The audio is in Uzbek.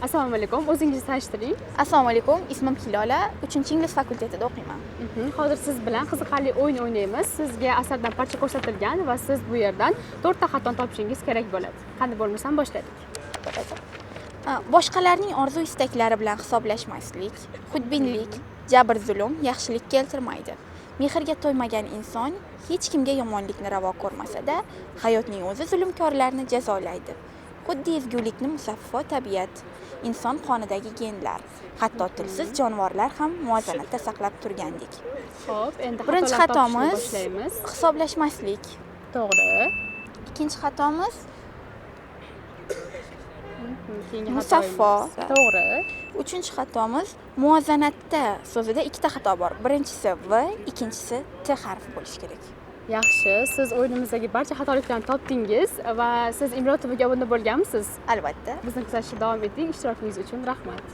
Assalomu alaykum. O'zingizni tanishtiring. Assalomu alaykum. Ismim Hilola. 3-ingliz fakultetida o'qiyman. Hozir siz bilan qiziqarli o'yin o'ynaymiz. Sizga asardan parcha ko'rsatilgan va siz bu yerdan 4 ta xatoni topishingiz kerak bo'ladi. Qanday bo'lmasam boshladik. Boshqalarning orzu-istaklari bilan hisoblashmaslik, xudbinlik, jabr-zulm yaxshilik keltirmaydi. Mehrga to'ymagan inson hech kimga yomonlikni ravo ko'rmasa-da, hayotning o'zi zulmkorlarni jazolaydi. Xuddi ezgulikni musaffo tabiat, inson qonidagi genlar, hatto tilsiz jonivorlar ham muvozanatda saqlab turgandek. Xo'p, endi Birinchi xatolarni topishni xatomiz boshlaymiz. hisoblashmaslik. To'g'ri. Ikkinchi xatomiz Keyingi musaffo. xatoyimiz. To'g'ri. Uchinchi xatomiz muvozanatda so'zida ikkita xato bor. Birinchisi v, ikkinchisi t harfi bo'lishi kerak. Yaxshi, siz o'yinimizdagi barcha xatoliklarni topdingiz va siz Imro TVga obuna bo'lganmisiz? Albatta. Bizni kuzatishda davom eting. Ishtirokingiz uchun rahmat.